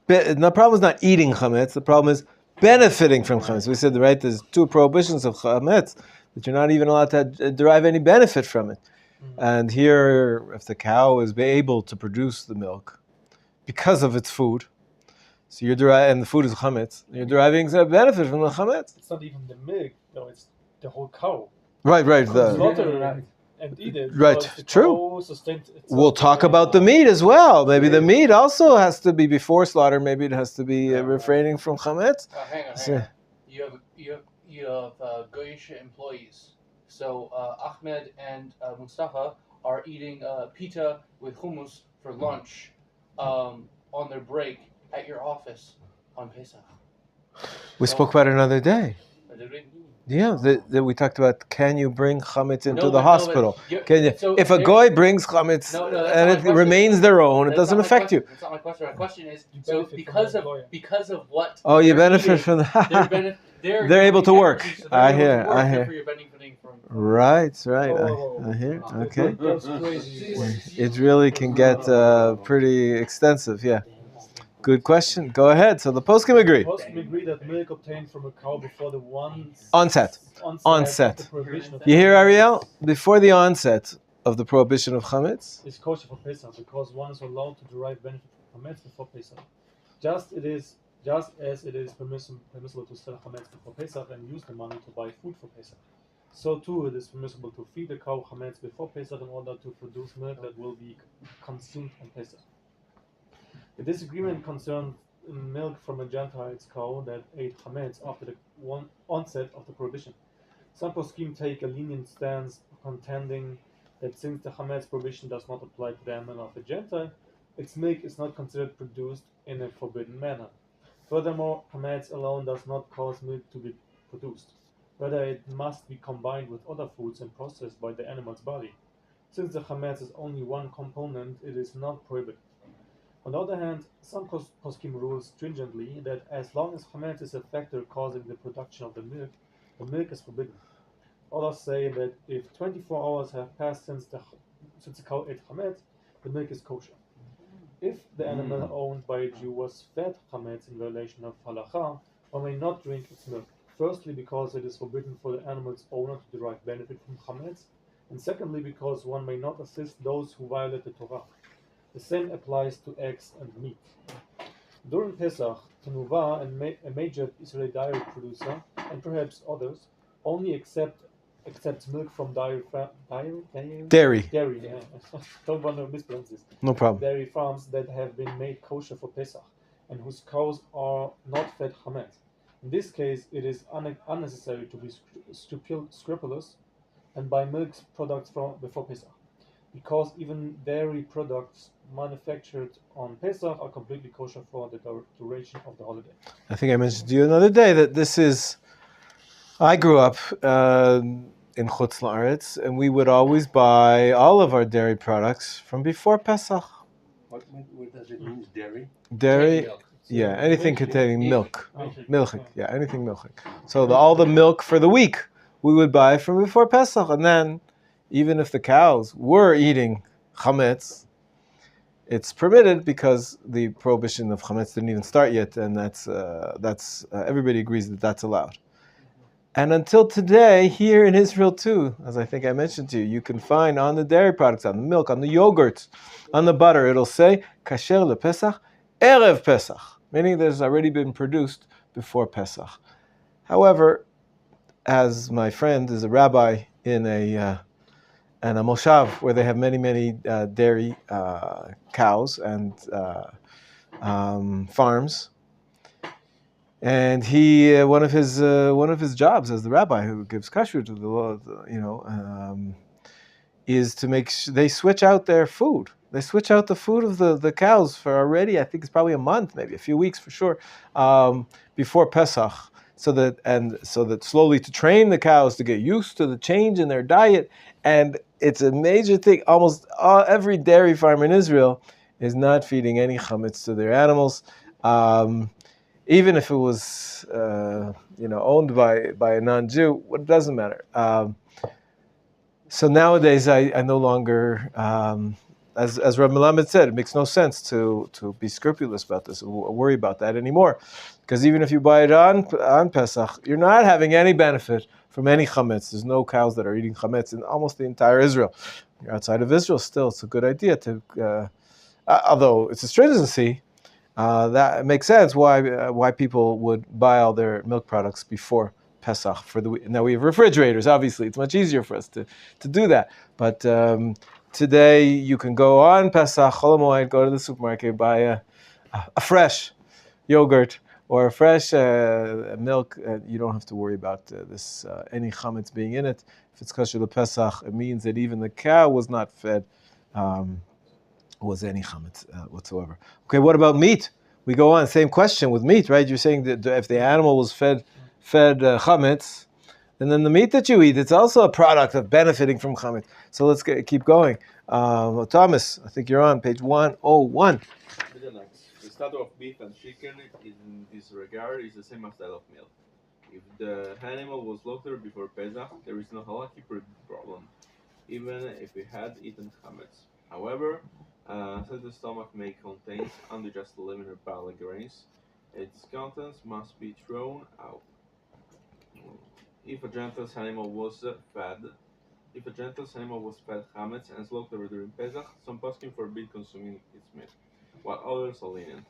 the problem is not eating chametz. The problem is benefiting from chametz. We said, right, there's two prohibitions of chametz, that you're not even allowed to derive any benefit from it. Mm-hmm. And here, if the cow is able to produce the milk because of its food, so you're deriving, and the food is chametz, you're deriving a benefit from the chametz. It's not even the milk, no, it's the whole cow. Right. Slaughter and eat it. Right, true. We'll talk about the meat as well. Maybe the meat also has to be before slaughter. Maybe it has to be refraining from chametz. Hang on. You have Goyish employees. So Ahmed and Mustafa are eating pita with hummus for lunch on their break at your office on Pesach. We spoke about it another day. Did we? Yeah, that we talked about. Can you bring chametz into the hospital? Can you? So if a goy brings chametz and it remains their own, it doesn't affect you. That's not my question. My question is, so because of what? Oh, you benefit from that. They're able to work. So I hear. You're benefiting from. Right. I hear. Okay. It really can get pretty extensive. Yeah. Good question. Go ahead. So the poskim agree. Poskim agree that milk obtained from a cow before the onset. The You hear, Ariel? Before the onset of the prohibition of chametz, is kosher for Pesach because one is allowed to derive benefit from chametz before Pesach. Just as it is permissible to sell chametz before Pesach and use the money to buy food for Pesach. So too, it is permissible to feed the cow chametz before Pesach in order to produce milk that will be consumed on Pesach. The disagreement concerns milk from a Gentile's cow that ate chametz after the onset of the prohibition. Some poskim take a lenient stance, contending that since the chametz prohibition does not apply to the animal of a Gentile, its milk is not considered produced in a forbidden manner. Furthermore, chametz alone does not cause milk to be produced. Rather, it must be combined with other foods and processed by the animal's body. Since the chametz is only one component, it is not prohibited. On the other hand, some poskim rule stringently that as long as chametz is a factor causing the production of the milk is forbidden. Others say that if 24 hours have passed since the cow ate chametz, the milk is kosher. If the animal owned by a Jew was fed chametz in violation of halacha, one may not drink its milk. Firstly, because it is forbidden for the animal's owner to derive benefit from chametz, and secondly, because one may not assist those who violate the Torah. The same applies to eggs and meat. During Pesach, Tenuva, a major Israeli dairy producer, and perhaps others, only accepts milk from dairy. Yeah. Don't want to mispronounce this. No problem. Dairy farms that have been made kosher for Pesach, and whose cows are not fed chametz. In this case, it is unnecessary to be scrupulous and buy milk products before Pesach, because even dairy products manufactured on Pesach are completely kosher for the duration of the holiday. I think I mentioned to you another day that this is. I grew up in Chutz La'aretz, and we would always buy all of our dairy products from before Pesach. What does it mean, dairy? Dairy, yeah, anything containing milk. Milchik, yeah, anything milchik. So all the milk for the week we would buy from before Pesach, and then even if the cows were eating chametz, it's permitted because the prohibition of chametz didn't even start yet, and that's everybody agrees that that's allowed. And until today, here in Israel too, as I think I mentioned to you, you can find on the dairy products, on the milk, on the yogurt, on the butter, it'll say kasher lePesach, erev Pesach, meaning there's already been produced before Pesach. However, as my friend is a rabbi in a moshav where they have many dairy cows and farms. And he, one of his jobs as the rabbi who gives kashrut to the law, is to make they switch out their food. They switch out the food of the cows for already, I think it's probably a month, maybe a few weeks for sure, before Pesach, so that slowly to train the cows to get used to the change in their diet. And it's a major thing. Almost every dairy farm in Israel is not feeding any chametz to their animals. Even if it was, owned by a non-Jew, it doesn't matter. So nowadays, I no longer, as Rabbi Melamed said, it makes no sense to be scrupulous about this, or worry about that anymore, because even if you buy it on Pesach, you're not having any benefit from any chametz. There's no cows that are eating chametz in almost the entire Israel. You're outside of Israel still. It's a good idea to, although it's a stringency. That makes sense why people would buy all their milk products before Pesach for the week. Now we have refrigerators, obviously. It's much easier for us to do that. But today you can go on Pesach, Chol HaMoed, go to the supermarket, buy a fresh yogurt or a fresh milk. You don't have to worry about this any chametz being in it. If it's kosher to Pesach, it means that even the cow was not fed was any chametz whatsoever. Okay, what about meat? We go on, same question with meat, right? You're saying that if the animal was fed chametz, and then the meat that you eat, it's also a product of benefiting from chametz. So let's keep going. Thomas, I think you're on page 101. The status of beef and chicken in this regard is the same as that of milk. If the animal was slaughtered before Pesach, there is no halakhic problem, even if it had eaten chametz. However, since the stomach may contain undigested limited barley grains, its contents must be thrown out. If a Gentile's animal was fed chametz and slaughtered during Pesach, some poskim forbid consuming its meat, while others are lenient.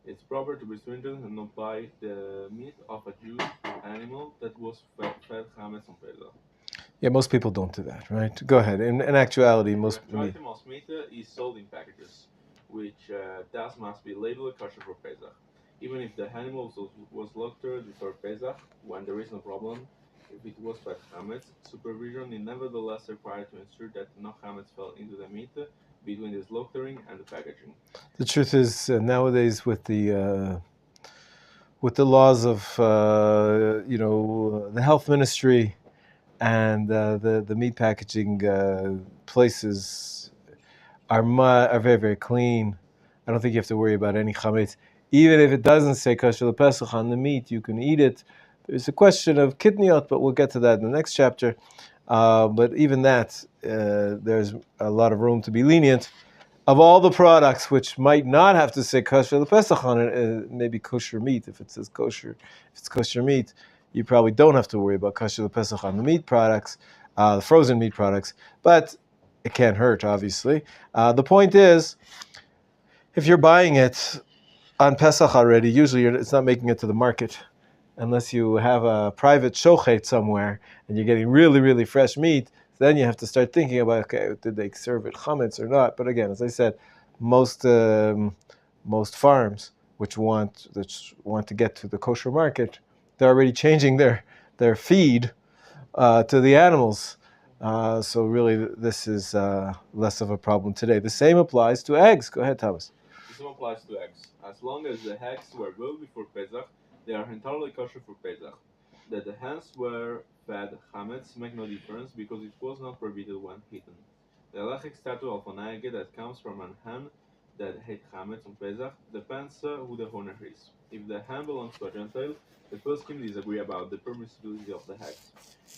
It's proper to be stringent and not buy the meat of a Jewish animal that was fed chametz on Pesach. Yeah, most people don't do that, right? Go ahead. In actuality, most meat is sold in packages, which thus must be labeled kosher for Pesach. Even if the animal was slaughtered before Pesach, when there is no problem, if it was fed chametz, supervision is nevertheless required to ensure that no chametz fell into the meat between the slaughtering and the packaging. The truth is, nowadays with the laws of the health ministry and the meat packaging places are very, very clean. I don't think you have to worry about any chametz. Even if it doesn't say kosher lePesach on the meat, you can eat it. There's a question of kidneyot, but we'll get to that in the next chapter. But even that, there's a lot of room to be lenient. Of all the products which might not have to say kosher lePesach on it, maybe kosher meat. If it says kosher, if it's kosher meat, you probably don't have to worry about kasher l'pesach on the meat products, the frozen meat products, but it can't hurt, obviously. The point is, if you're buying it on Pesach already, usually it's not making it to the market, unless you have a private shochet somewhere and you're getting really, really fresh meat. Then you have to start thinking about, okay, did they serve it chametz or not? But again, as I said, most farms which want to get to the kosher market, they're already changing their feed to the animals. So really, this is less of a problem today. The same applies to eggs. Go ahead, Thomas. The same applies to eggs. As long as the eggs were boiled before Pesach, they are entirely kosher for Pesach. That the hens were fed chametz make no difference because it was not prohibited when eaten. The halachic status of an egg that comes from a hen that ate chametz on Pesach depends who the owner is. If the hen belongs to a Gentile, the poskim disagree about the permissibility of the eggs.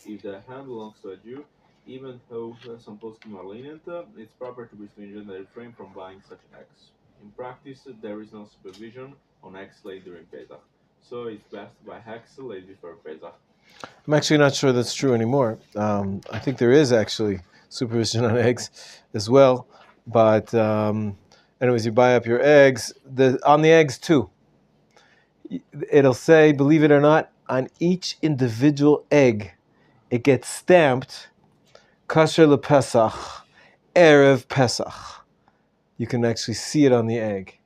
If the hen belongs to a Jew, even though some poskim are lenient, it's proper to be stringent and refrain from buying such eggs. In practice, there is no supervision on eggs laid during Pesach, so it's best to buy eggs laid before Pesach. I'm actually not sure that's true anymore. I think there is actually supervision on eggs as well, but anyways, you buy up your eggs. On the eggs too, it'll say, believe it or not, on each individual egg, it gets stamped kasher lePesach, erev Pesach. You can actually see it on the egg.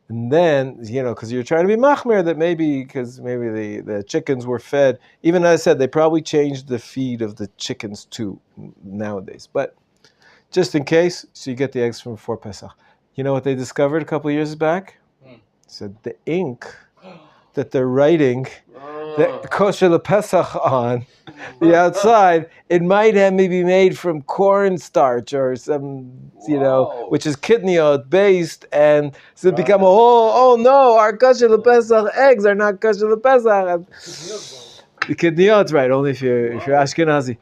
And then, because you're trying to be machmir, that maybe the chickens were fed. Even as I said, they probably changed the feed of the chickens too nowadays. But just in case, so you get the eggs from before Pesach. You know what they discovered a couple of years back? Said the ink that they're writing the kosher lePesach on the outside, it might have maybe made from cornstarch or some, which is kidneyot based, and so it become oh no, our kosher lePesach eggs are not kosher lePesach. The kidneyot, right? Only if you're Ashkenazi.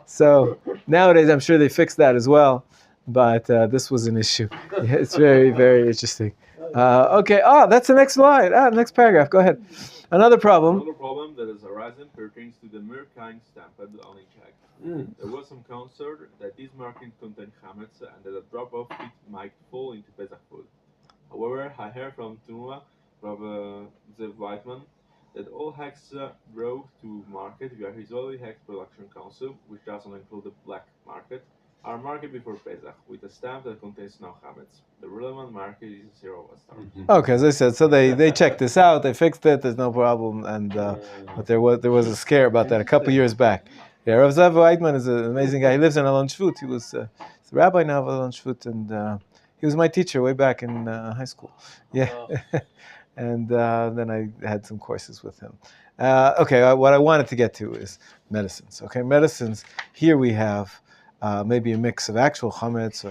So nowadays, I'm sure they fixed that as well, but this was an issue. It's very, very interesting. Okay. That's the next line. Next paragraph. Go ahead. Another problem that has arisen pertains to the merkine stamped on each egg. There was some concern that these markings contain chametz and that a drop of it might fall into Pesach food. However, I heard from Tunua, Rabbi Weinberg, that all eggs brought to market via Israeli Egg Production Council, which doesn't include the black market, are marketed before Pesach with a stamp that contains no chametz. The relevant market is 0 star. Okay, as I said, so they checked this out, they fixed it, there's no problem, and but there was a scare about that a couple years back. Yeah, Rav Zev Weidman is an amazing guy. He lives in Alon Shvut. He was the rabbi now of Alon Shvut, and he was my teacher way back in high school. Yeah, and then I had some courses with him. Okay, what I wanted to get to is medicines. Okay, medicines. Here we have maybe a mix of actual chametz,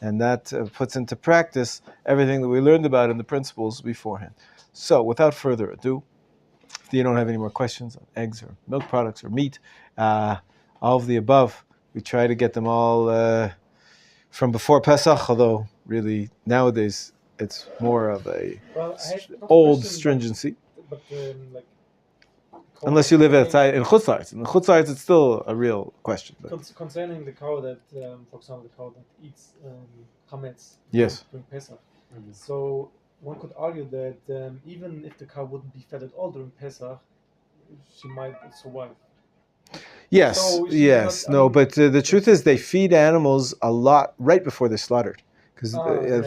and that puts into practice everything that we learned about in the principles beforehand. So, without further ado, if you don't have any more questions on eggs or milk products or meat, all of the above, we try to get them all from before Pesach, although really nowadays it's more of a old stringency. But unless you live outside in Chutz La'aretz. In Chutz La'aretz, it's still a real question. Concerning the cow that, for example, the cow that eats chametz during Pesach. So one could argue that even if the cow wouldn't be fed at all during Pesach, she might survive. Yes, but the truth is they feed animals a lot right before they're slaughtered, because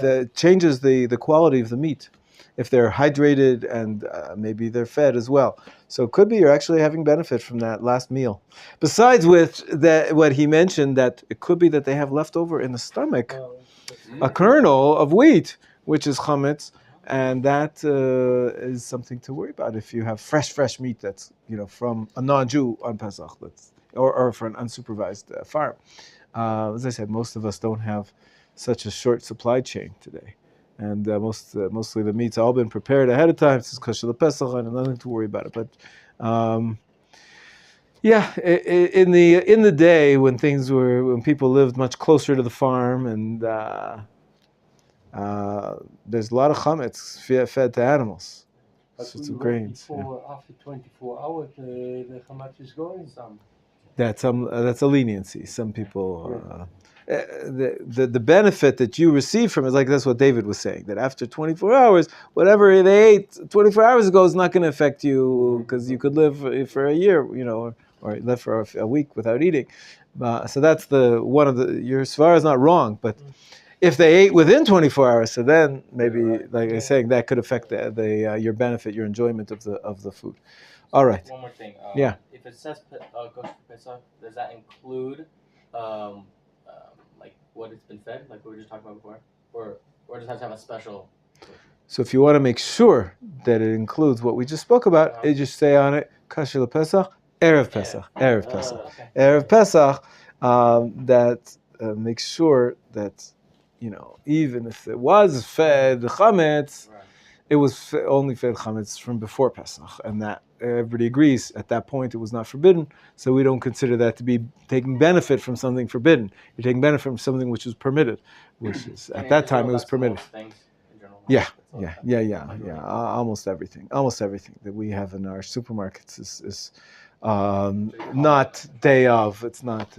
it changes the quality of the meat. If they're hydrated and maybe they're fed as well. So it could be you're actually having benefit from that last meal. Besides with what he mentioned, that it could be that they have left over in the stomach a kernel of wheat, which is chametz, and that is something to worry about if you have fresh meat that's from a non-Jew on Pesach, or for an unsupervised farm. As I said, most of us don't have such a short supply chain today. And mostly the meat's all been prepared ahead of time. It's kosher lePesach and nothing to worry about it. But in the day when people lived much closer to the farm, and there's a lot of chametz fed to animals. But sorts we of read grains. Yeah. before, after 24 hours, the chametz is going. That's a leniency. Some people, the benefit that you receive from it is like that's what David was saying, that after 24 hours, whatever they ate 24 hours ago is not going to affect you because you could live for a year, or live for a week without eating. So that's one of your svara is not wrong, but if they ate within 24 hours, so then maybe, like I was saying, that could affect your benefit, your enjoyment of the food. All right. One more thing. Yeah. If it says kosher pesach, does that include like what it's been fed, like we were just talking about before, or does it have to have a special? So if you want to make sure that it includes what we just spoke about, you just say on it kosher lePesach, erev Pesach, erev Pesach, Okay. erev Pesach. That makes sure that even if it was fed chametz. Right. It was only fed chametz from before Pesach, and that everybody agrees at that point it was not forbidden. So we don't consider that to be taking benefit from something forbidden. You're taking benefit from something which was permitted, which is at that time it was permitted. Yeah. Almost everything that we have in our supermarkets is not day of. It's not.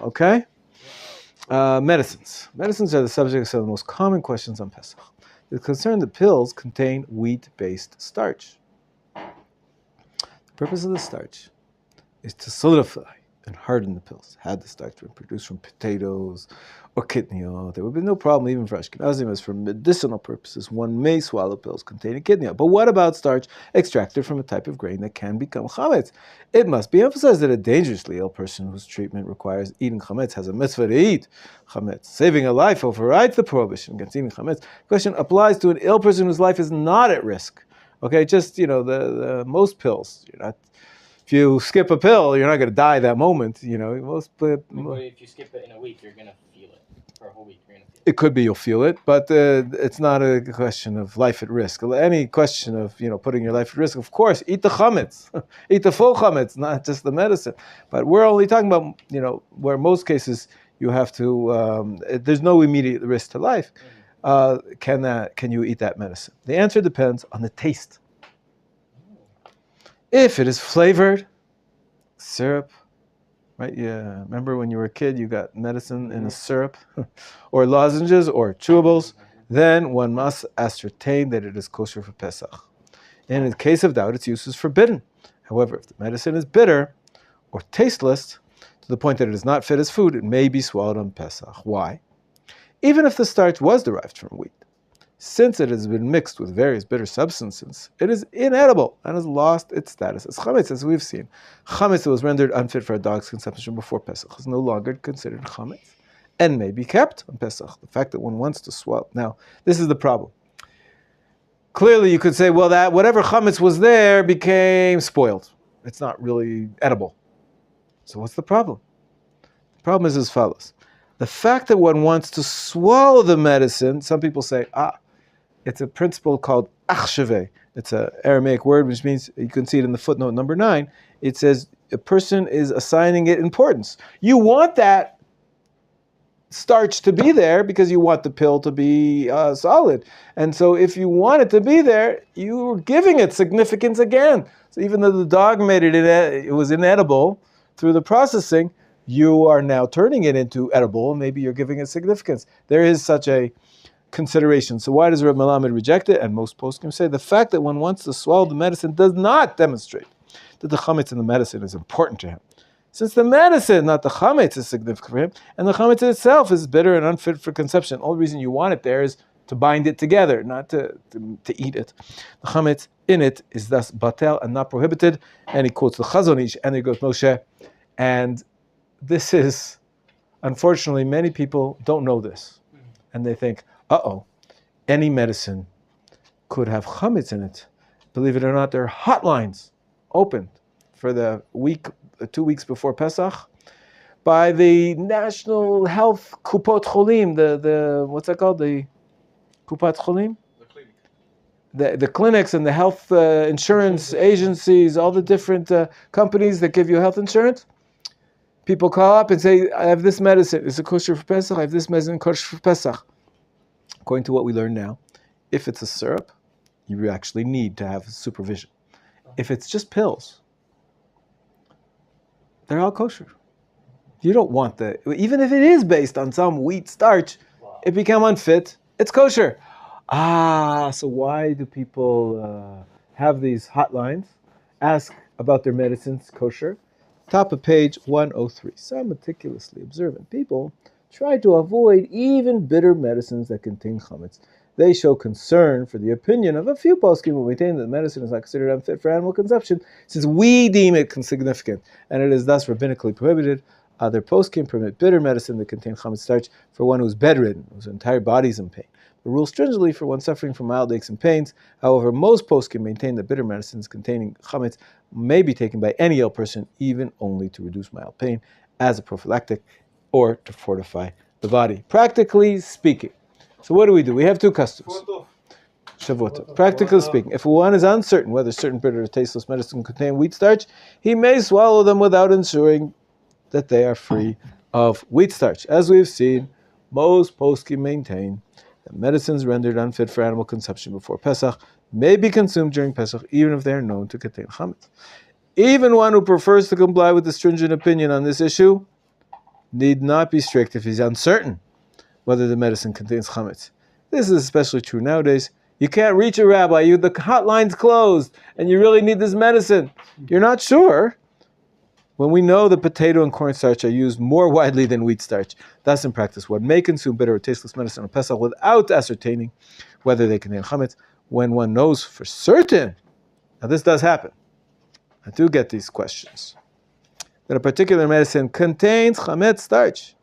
Okay. Medicines. Medicines are the subjects of the most common questions on Pesach. It's concerned that pills contain wheat-based starch. The purpose of the starch is to solidify and harden the pills. Had the starch been produced from potatoes or kidney, there would be no problem even for Ashkenazim, as for medicinal purposes, one may swallow pills containing kidney. But what about starch extracted from a type of grain that can become chametz? It must be emphasized that a dangerously ill person whose treatment requires eating chametz has a mitzvah to eat chametz. Saving a life overrides the prohibition against eating chametz. The question applies to an ill person whose life is not at risk. Okay, just, the most pills, you're not... If you skip a pill, you're not going to die that moment. But if you skip it in a week, you're going to feel it. For a whole week, you're going to feel it. It could be you'll feel it, but it's not a question of life at risk. Any question of putting your life at risk, of course, eat the chametz, eat the full chametz, not just the medicine. But we're only talking about where most cases you have to. There's no immediate risk to life. Can you eat that medicine? The answer depends on the taste. If it is flavored, syrup, right? Yeah, remember when you were a kid, you got medicine in a syrup, or lozenges, or chewables, then one must ascertain that it is kosher for Pesach. And in the case of doubt, its use is forbidden. However, if the medicine is bitter or tasteless, to the point that it is not fit as food, it may be swallowed on Pesach. Why? Even if the starch was derived from wheat, since it has been mixed with various bitter substances, it is inedible and has lost its status as chametz, as we've seen. Chametz that was rendered unfit for a dog's consumption before Pesach is no longer considered chametz and may be kept on Pesach. The fact that one wants to swallow. Now, this is the problem. Clearly, you could say, well, that whatever chametz was there became spoiled. It's not really edible. So what's the problem? The problem is as follows. The fact that one wants to swallow the medicine, some people say, it's a principle called achshave. It's an Aramaic word, which means, you can see it in the footnote number 9. It says a person is assigning it importance. You want that starch to be there because you want the pill to be solid. And so if you want it to be there, you're giving it significance again. So even though the dog made it was inedible through the processing, you are now turning it into edible, and maybe you're giving it significance. There is such a consideration. So why does Rabbi Melamed reject it? And most poskim say the fact that one wants to swallow the medicine does not demonstrate that the chametz in the medicine is important to him. Since the medicine, not the chametz, is significant for him, and the chametz itself is bitter and unfit for consumption. The only reason you want it there is to bind it together, not to eat it. The chametz in it is thus batel and not prohibited. And he quotes the Chazon Ish and he goes Moshe. And this is, unfortunately, many people don't know this. And they think, any medicine could have chametz in it. Believe it or not, there are hotlines opened for the week, 2 weeks before Pesach, by the National Health Kupot Cholim, the what's that called? The Kupat Cholim? The clinics and the health insurance agencies, all the different companies that give you health insurance. People call up and say, I have this medicine. Is it kosher for Pesach? I have this medicine kosher for Pesach. According to what we learn now, if it's a syrup you actually need to have supervision. If it's just pills, they're all kosher. You don't want even if it is based on some wheat starch, it become unfit, it's kosher. So why do people have these hotlines? Ask about their medicines kosher. Top of page 103. Some meticulously observant people try to avoid even bitter medicines that contain chametz. They show concern for the opinion of a few poskim who maintain that the medicine is not considered unfit for animal consumption, since we deem it insignificant, and it is thus rabbinically prohibited. Other poskim permit bitter medicine that contains chametz starch for one who is bedridden, whose entire body is in pain. The rule stringently for one suffering from mild aches and pains. However, most poskim maintain that bitter medicines containing chametz may be taken by any ill person, even only to reduce mild pain, as a prophylactic, or to fortify the body. Practically speaking. So what do? We have two customs. Shavuot. Practically speaking, if one is uncertain whether certain bitter or tasteless medicine contain wheat starch, he may swallow them without ensuring that they are free of wheat starch. As we've seen, most poskim maintain that medicines rendered unfit for animal consumption before Pesach may be consumed during Pesach, even if they are known to contain chametz. Even one who prefers to comply with the stringent opinion on this issue need not be strict if he's uncertain whether the medicine contains chametz. This is especially true nowadays. You can't reach a rabbi, the hotline's closed, and you really need this medicine. You're not sure. When we know that potato and cornstarch are used more widely than wheat starch, thus in practice one may consume bitter or tasteless medicine on Pesach without ascertaining whether they contain chametz. When one knows for certain, now this does happen, I do get these questions, that a particular medicine contains chametz starch,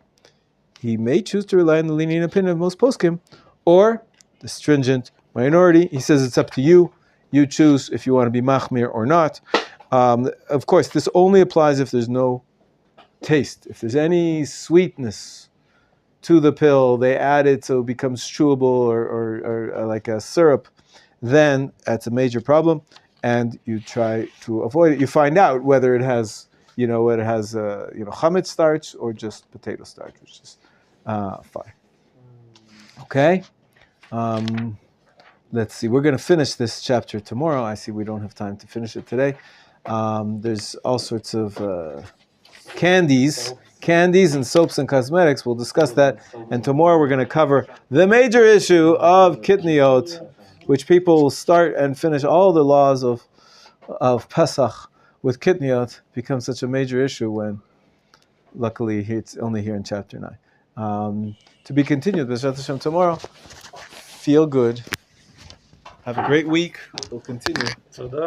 he may choose to rely on the lenient opinion of most poskim, or the stringent minority. He says it's up to you. You choose if you want to be machmir or not. Of course, this only applies if there's no taste. If there's any sweetness to the pill, they add it so it becomes chewable or like a syrup, then that's a major problem, and you try to avoid it. You find out whether it has, chametz starch or just potato starch, which is fine. Okay. Let's see. We're going to finish this chapter tomorrow. I see we don't have time to finish it today. There's all sorts of candies and soaps and cosmetics. We'll discuss that. And tomorrow we're going to cover the major issue of kitniot, which people will start and finish all the laws of Pesach with kitniot. Becomes such a major issue when, luckily, it's only here in chapter 9. To be continued, B'ezrat Hashem, tomorrow. Feel good. Have a great week. We'll continue.